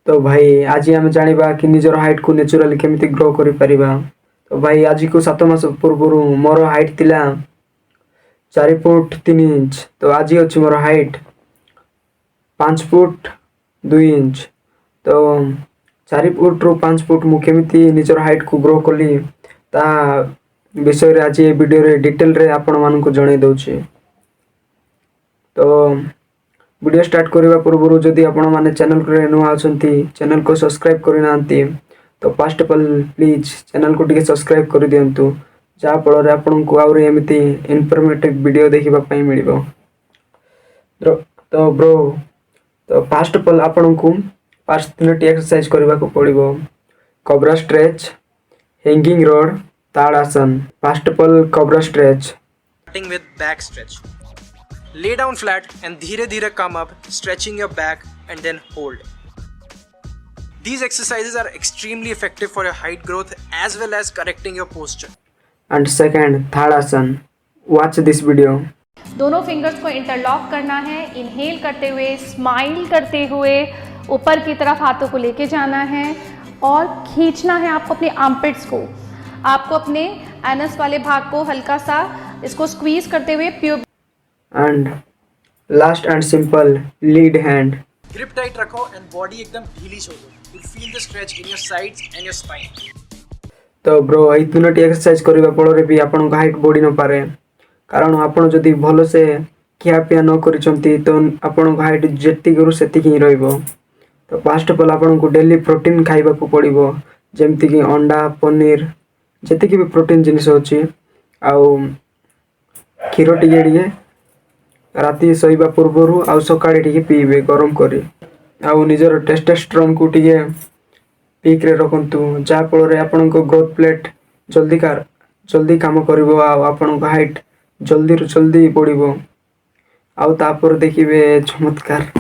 तो भाई आज आम जाना कि निजर हाइट को नेचुराली केमिति ग्रो करि परिबा। तो भाई आज को 7 मास पूर्व मोर हाइट थिला 4 फुट 3 इंच। तो आज अच्छी मोर हाइट 5 फुट 2 इंच। तो 4 फुट रु 5 फुट मु केमिति निजर हाइट को ग्रो कली ता विषय रे आज ये वीडियो रे डिटेल रे आपण मानन को जणाई दउछि। तो वीडियो स्टार्ट करने पूर्व जदि आपण माने चैनल को नुआ अछंती चैनल को सब्सक्राइब करि नांती तो first of all please channel को टिके सब्सक्राइब कर दियंतु जा फल आपन को आउरी एमिति इन्फॉर्मेटिव वीडियो देखिबा पई मिलिबो। तो ब्रो तो फर्स्ट ऑफ ऑल आपन को 5 एक्सरसाइज करबा को पड़िबो। Cobra stretch, hanging rod, tadasana. First of all cobra stretch. Starting with back stretch. Lay down flat and धीरे धीरे come up, stretching your back and then hold. These exercises are extremely effective for your height growth as well as correcting your posture. And second, Thadasan. Watch this video. दोनों fingers को interlock करना है। Inhale करते हुए, smile करते हुए ऊपर की तरफ हाथों को लेके जाना है और खींचना है आपको अपने आर्मपिट्स को। आपको अपने एनस वाले भाग को हल्का सा इसको स्क्वीज करते हुए प्यूब। And last and simple, lead hand. Grip tight रखो and body एकदम ढीली छोड़ो. You'll feel the stretch in your sides and your spine. तो ब्रो এই তিনটি एक्सरसाइज करबा फଳରେ भी आपन को हाइट बॉडी न पारे कारण आपन जदी भलो से खिया पिया न करिसंती तो आपन को हाइट जेति करू सेति ही रहइबो। तो फर्स्ट ऑफ ऑल आपन को डेली प्रोटीन खाइबा को पड़िबो जेमति कि अंडा, पनीर जेति कि भी प्रोटीन जिनिस होची आउ खीरो टिके राति सोइबा पूर्व आउ सकाळे टिके पीबे गरम करी आउ निजर टेस्टोस्टेरोन को टिके पीक रे रखंतु जा फल रे आपन को ग्रोथ प्लेट जल्दी काम करिवो आ आपन को हाइट जल्दी रु जल्दी बढ़िबो आउ तापर देखिबे चमत्कार।